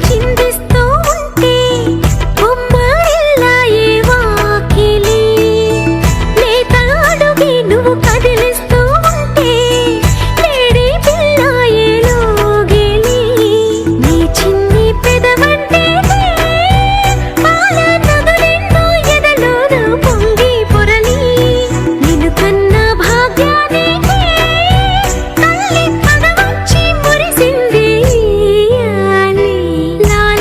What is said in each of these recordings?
చిందిస్తూ ఉంటే బొమ్మరిల్లాయే వాకిలి లేత అడుగే నువ్వు కదిలిస్తూ ఉంటే లేడి పిల్లాయే లోగిలి నీ చిన్ని పెదవంటే పాల నదులెన్నో ఎదలోన పొంగి పొరలి నిన్ను కన్న భాగ్యానికి తల్లి పదవచ్చి మురిసింది లాలి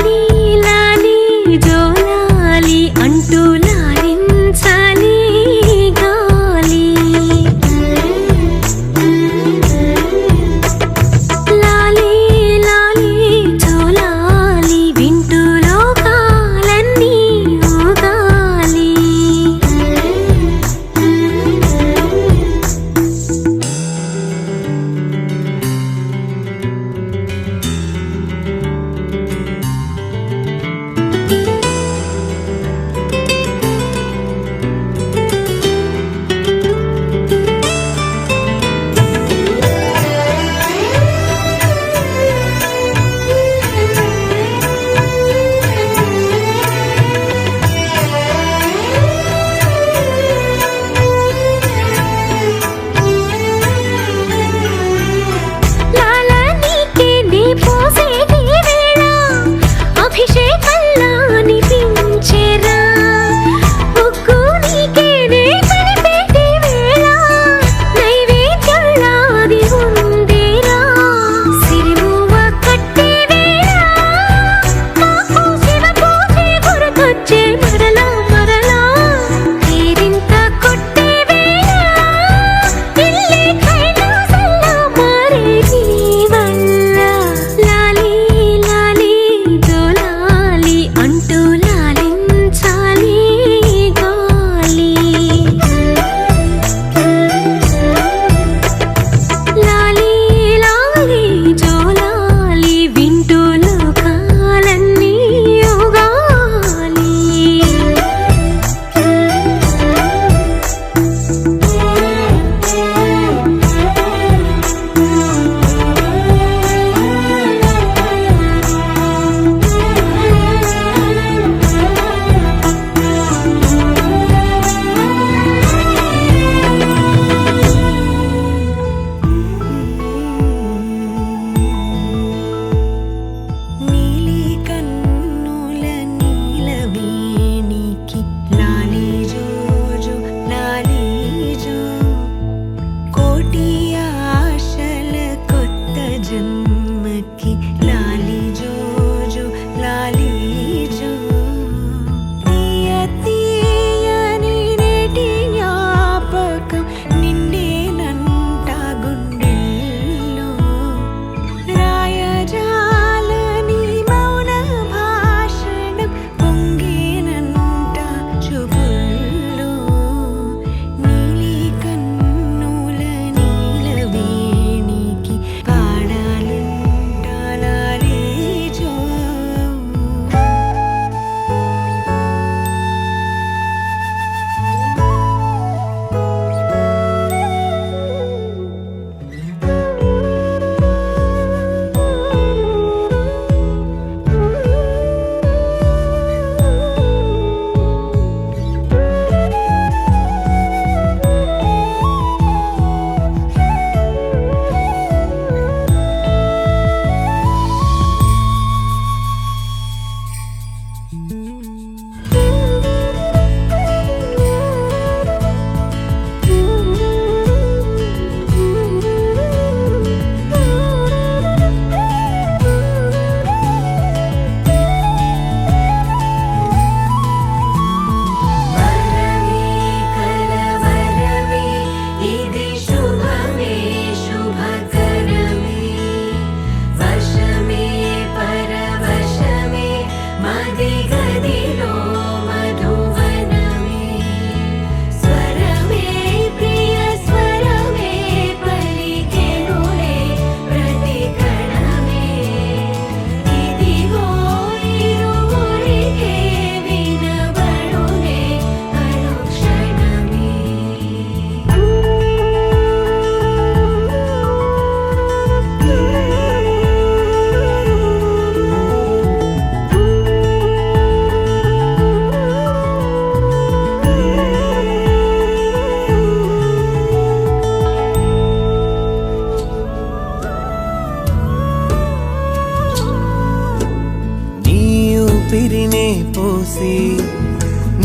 ఊపిరినే పోసి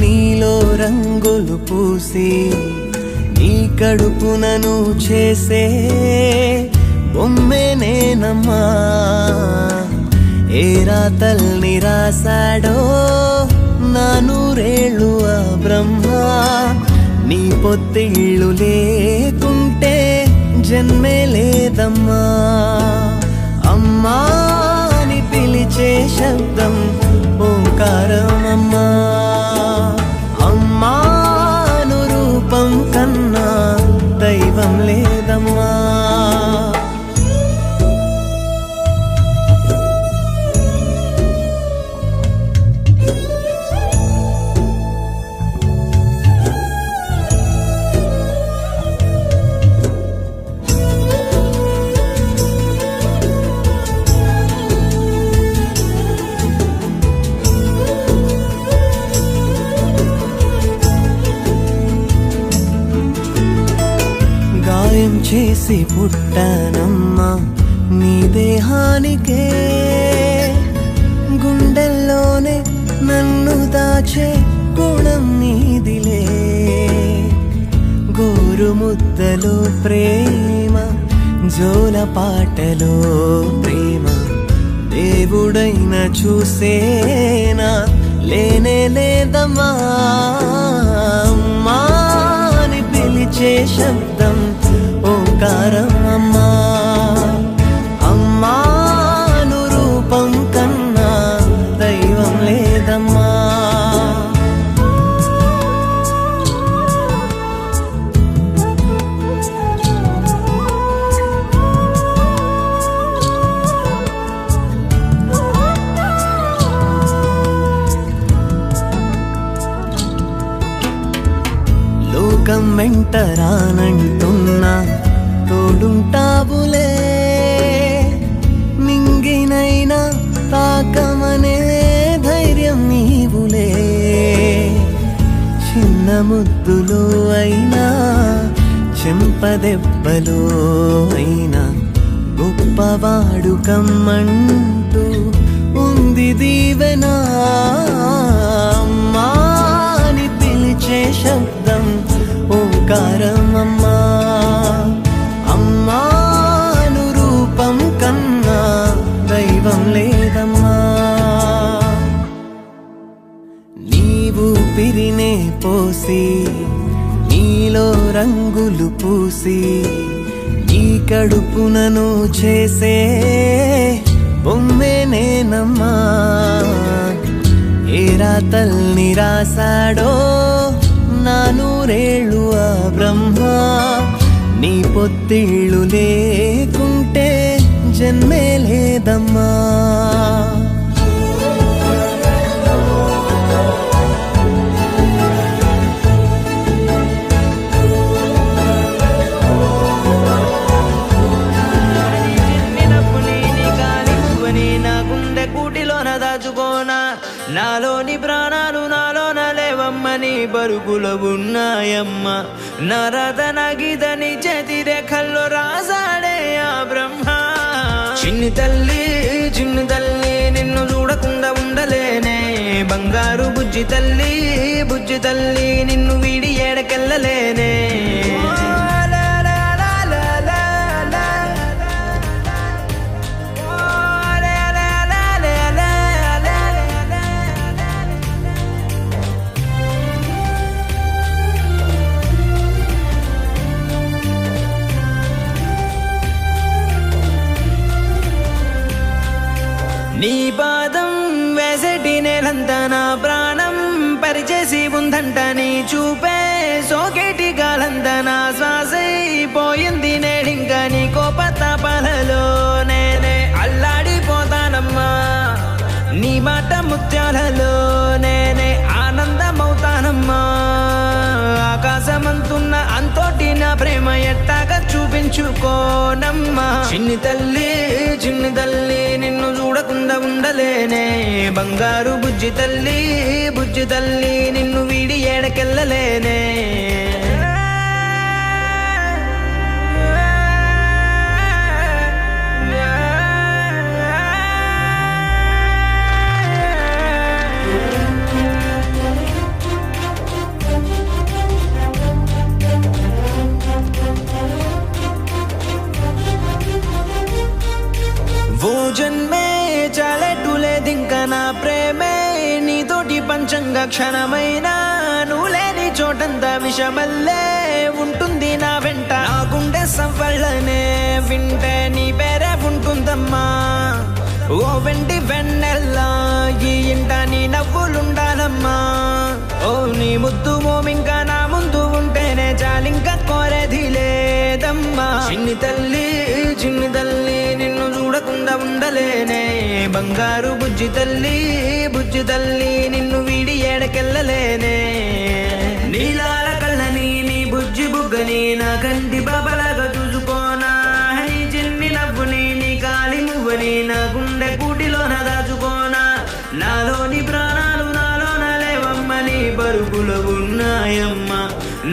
నీలో రంగులు పూసి నీ కడుపునను చేసే బొమ్మే నేనమ్మా. ఏ రాతల్ని రాసాడో నా నూరేళ్ళు ఆ బ్రహ్మ. నీ పొత్తిళ్ళు లేకుంటే జన్మే లేదమ్మా. అమ్మా అని పిలిచే శబ్దం ఓంకారమమ్మా. అమ్మాను రూపం కన్నా దైవం లేదమ్మా. గాయం చేసి పుట్టానమ్మా నీ దేహానికే. గుండెల్లోనే నన్ను దాచే గుణం నీదిలే. గోరు ముద్దలో ప్రేమ, జోల పాటలో ప్రేమ, దేవుడైన చూసేనా లేనే లేదమ్మా. అమ్మా అని పిలిచే శబ్దం ఓంకారమమ్మా. అమ్మాను రూపం కన్నా దైవం లేదమ్మా. లోకం వెంట రానంటున్నా తోడుంటావులే. నింగినైనా తాకమనే ధైర్యం నీవులే. చిన్న ముద్దులో అయినా చెంపదెబ్బలో అయినా గొప్పవాడు కమ్మంటూ ఉంది దీవెనా. అమ్మా అని పిలిచే శబ్దం ఓంకారమమ్మా. అమ్మాను రూపం కన్నా దైవం లేదమ్మా. నీవు పిరినే పోసి నీలో రంగులు పూసి నీ కడుపునను చేసే బొమ్మే నేనమ్మా. ఏ రాతల్ని రాసాడో నా నూరేళ్ళు ఆ బ్రహ్మ. నీ పొత్తిళ్ళు లేకుంటే జన్మే లేదమ్మా. దాచుకోనా నాలోని ప్రాణాలు నాలోన లేవమ్మని బరుకులో ఉన్నాయమ్మ. నరదన గీతని చేతి రేఖల్లో రాసాడే ఆ బ్రహ్మ. చిన్ని తల్లి నిన్ను చూడకుండా ఉండలేనే. బంగారు బుజ్జి తల్లి నిన్ను వీడి ఏడకెళ్ళలేనే. నీ పాదం వేసేటి నేలంతా నా ప్రాణం పరిచేసి ఉందంట. నీ చూపే సోకేటి గాలంతా నా శ్వాసైపోయింది నేడింక. నీ కోపతాపాలలో నేనే అల్లాడిపోతానమ్మా. నీ మాట ముత్యాలలో నేనే ఆనందమవుతానమ్మా. ఆకాశమంతున్న అంతోటి నా ప్రేమ ఎట్టాగా చూపించుకోనమ్మా. చిన్ని తల్లి నిన్ను చూడకుండా ఉండలేనే. బంగారు బుజ్జి తల్లి నిన్ను వీడి ఏడకెళ్ళలేనే. పంచంగా క్షణమైన నువ్వు లేని చోటంతా విషమల్లే ఉంటుంది నా వెంట నా గుండె సవ్వళ్ళనే వింటే నీ పేరే ఉంటుందమ్మా ఓ వెండి వెన్నెల్లా ఈ ఇంట నీ నవ్వులుండాలమ్మా ఓ నీ ముద్దు మోమింకా నా ముందు ఉంటేనే చాలింకా కోరేది లేదమ్మా చిన్ని తల్లి నిన్ను చూడకుండా ఉండలేనే బంగారు బుజ్జి తల్లి నిన్ను వీడి ఏడకెళ్ళలేనే నీలాల కళ్ళని నీ బుజ్జి బుగ్గని నా కంటి బాబలాగా చూసుకోనా నీ చిన్ని నవ్వుని నీ కాలి మువ్వని నా గుండె కూటిలోన దాచుకోనా నాలోని ప్రాణాలు నాలోన లేవమ్మని బరుకులు ఉన్నాయమ్మ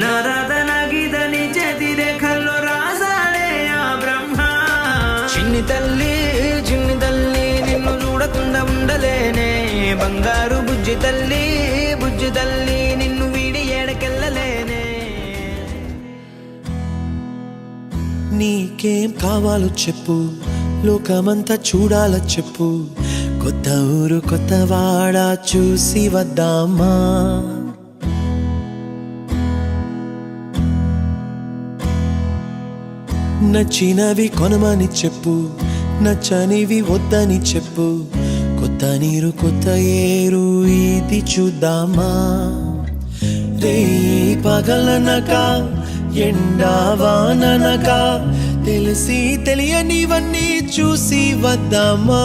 నా రాత నా గీత నీ చేతి రేఖల్లో రాసాడే ఆ బ్రహ్మ చిన్ని తల్లి నిన్ను చూడకుండా ఉండలేనే బంగారు బుజ్జి తల్లి నిన్ను వీడి ఏడకెళ్ళలేనే నీకేం కావాలో చెప్పు లోకమంతా చూడాల చెప్పు కొత్త ఊరు కొత్త వాడ చూసి వద్దామా నచ్చినవి కొనమని చెప్పు నచ్చనివి వద్దని చెప్పు కొత్త నీరు కొత్త ఏరు ఇది చూద్దామా రే పగలనక ఎండా వాననక తెలిసి తెలియనివన్నీ చూసి వద్దామా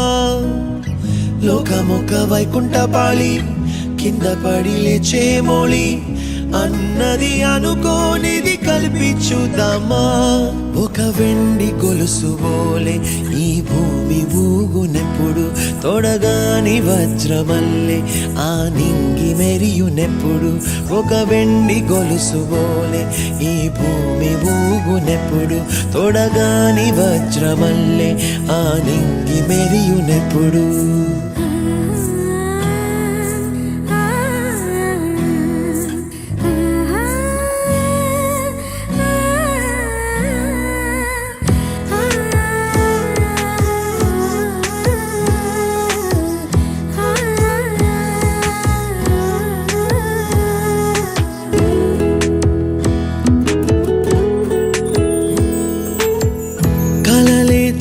లోకమొక్క వైకుంఠపాళి కింద పడి లేచే మోళి అన్నది అనుకోనిది కలిపి చూద్దామా ఒక వెండి గొలుసు బోలే ఈ భూమి ఊగునెప్పుడు తొడగాని వజ్రమల్లే ఆ నింగి మెరియునెప్పుడు ఒక వెండి గొలుసు బోలే ఈ భూమి ఊగునెప్పుడు తొడగాని వజ్రమల్లే ఆ నింగి మెరియునెప్పుడు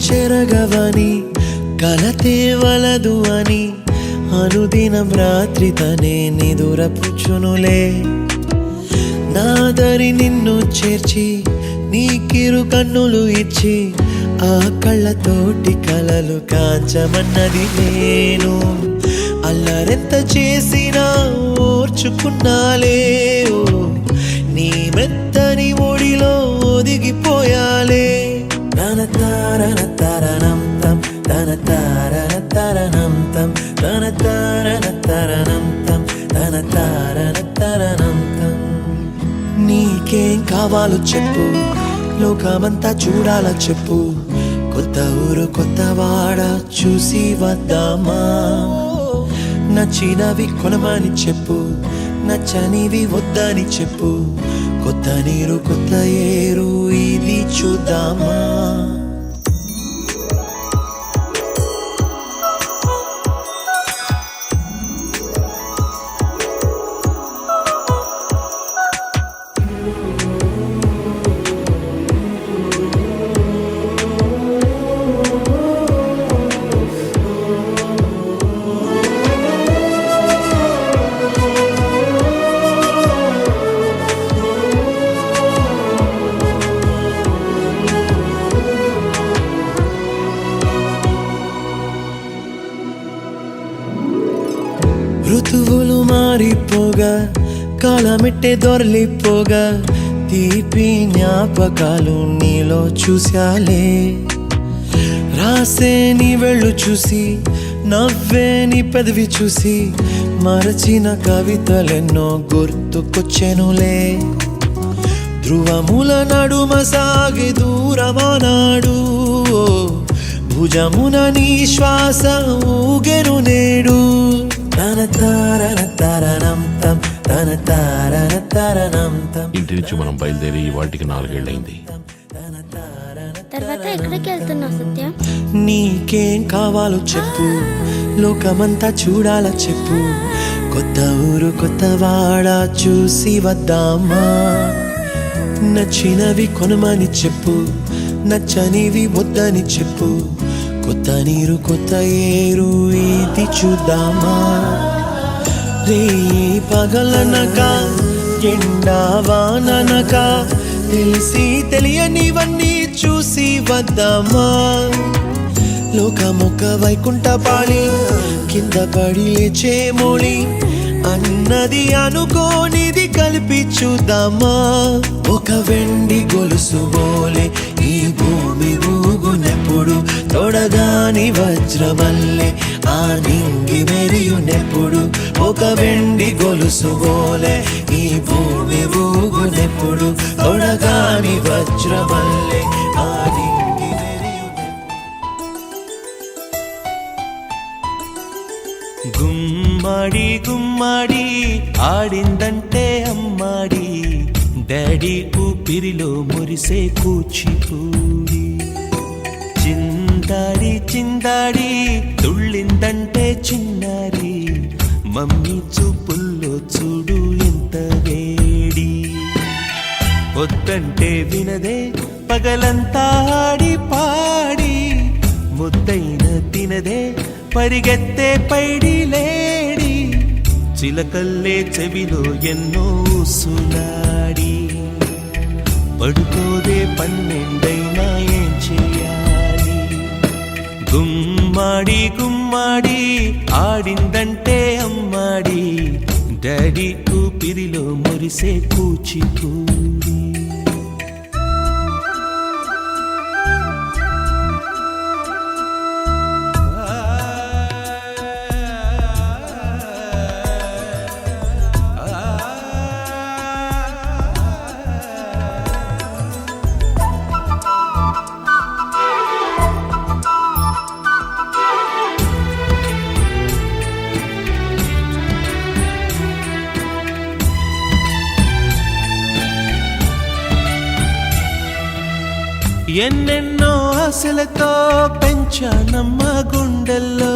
చెరగవని కలతే వలదు అని అనుదినం రాత్రి తనే నిదురపుచ్చునులే నాదరి నిన్ను చేర్చి నీకిరు కన్నులు ఇచ్చి ఆ కళ్ళతోటి కలలు కాంచమన్నది నేను అల్లరెంత చేసినా ఓర్చుకున్నాలే ఓ నీ మెత్తని ఒడిలో ఒదిగిపోయాలే తన తారన తరణం తం తన తారన తరణం తం తన తారన తరణం తం తన తారన తరణం తం నీకేం కావాలో చెప్పు లోకమంతా చూడాల చెప్పు కొత్త ఊరు కొత్త వాడ చూసి వద్దామా నచ్చినవి కొనమని చెప్పు నచ్చనివి వద్దని చెప్పు కొత్త నీరు కొత్త ఏరు ఇది చూద్దామా ఋతువులు మారిపోగా కాలమెట్టే దొరలిపోగా తీపి జ్ఞాపకాలు నీలో చూశాలే రాసే నీ వెళ్ళు చూసి నవ్వే నీ పెదవి చూసి మరచిన కవితలెన్నో గుర్తుకొచ్చెనులే ధ్రువముల నడుమ సాగి దూరమానాడు భుజమున నీ శ్వాస ఊగెను నేడు తన తారన తరణం తం తన తారన తరణం తం ఇంటి నుంచి మనం బయలుదేరి వాటికి 4 ఏళ్ళైంది. తర్వాత ఎక్కడికి వెళ్తున్నావు సత్య? నీకేం కావాలో చెప్పు లోకమంతా చూడాల చెప్పు కొత్త ఊరు కొత్త వాడ చూసి వద్దామా, నచ్చినవి కొనమని చెప్పు, నచ్చనివి వద్దని చెప్పు. కొత్త నీరు కొత్త ఏరు ఇది చూద్దామా. రే పగలనక ఎండా వాననక తెలిసి తెలియనివన్నీ చూసి వద్దామా. లోకమొక్క వైకుంఠపాళి కింద పడి లేచే మోళి అన్నది అనుకోనిది కలిపి చూద్దామా. ఒక వెండి గొలుసు బోలే ఈ భూమి ఊగునెప్పుడు, తొడగాని వజ్రమల్లే ఆ నింగి మెరియునెప్పుడు. ఒక వెండి గొలుసు బోలే ఈ భూమి ఊగునెప్పుడు, తొడగాని వజ్రమల్లే ఆ నింగి మెరియునెప్పుడు. గుమ్మాడి గుమ్మాడి ఆడిందంటే అమ్మాడి, డాడీ ఊపిరిలో మురిసే కూచిపూడి. చిందాడి చిందాడి తుళ్ళిందంటే చిన్నారి, మమ్మీ చూపుల్లో చూడు ఎంత వేడి. వద్దంటే వినదే పగలంతా ఆడి పాడి, ముద్దైన తినదే పరిగెత్తే పైడి లేడి. చిలకల్లే చెవిలో ఎన్నో సులాడి, పడుకోదే పన్నెండైనా ఏం చేయాలి. గుమ్మాడి గుమ్మాడి ఆడిందంటే అమ్మాడి, డాడీ ఊపిరిలో మురిసే కూచిపూడి. ఎన్నెన్నో ఆశలతో పెంచానమ్మ గుండెల్లో,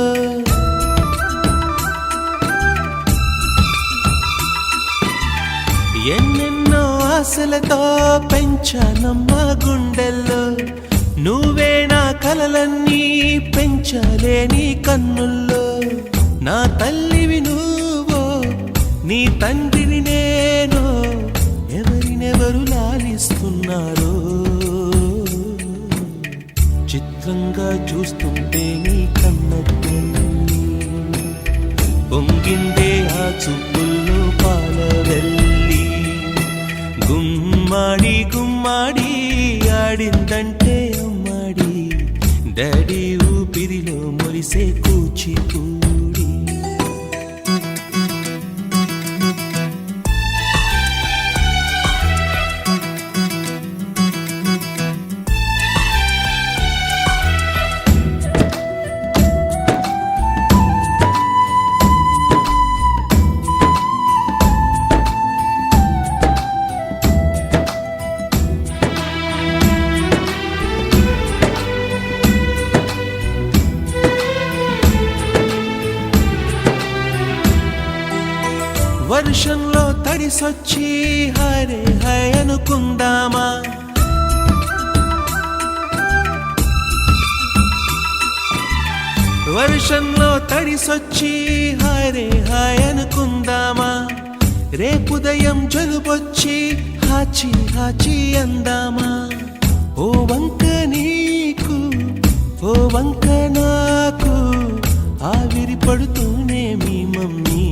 ఎన్నెన్నో ఆశలతో పెంచానమ్మ గుండెల్లో. నువ్వే నా కలలన్నీ పెంచాలే నీ కన్నుల్లో. నా తల్లివి నువ్వో నీ తండ్రిని నేను, ఎవరినెవరు లాలిస్తున్నారో. చిత్రంగా చూస్తుంటే నీ కన్నెత్తి పొంగిందే ఆ చూపుల్లో పాలవెల్లి. గుమ్మాడి గుమ్మాడి ఆడిందంటే అమ్మాడి, డాడీ ఊపిరిలో మురిసే కూచిపూడి. వర్షంలో తడిసొచ్చి హరే హై అనుకుందామా. వర్షంలో తడిసొచ్చి హరే హాయ్ అనుకుందామా. రేపుదయం జలుబొచ్చి హాచి హాచి అందామా. ఓ వంక నీకు ఓ వంక నాకు, ఆవిరి పడుతూనే మీ మమ్మీ.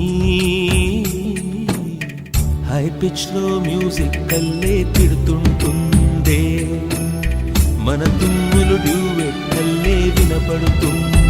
హై పిచ్ లో మ్యూజిక్ కల్లే తిడుతుంటుందే, మన తుమ్ములు డ్యూయెట్ కల్లే వినపడుతుంది.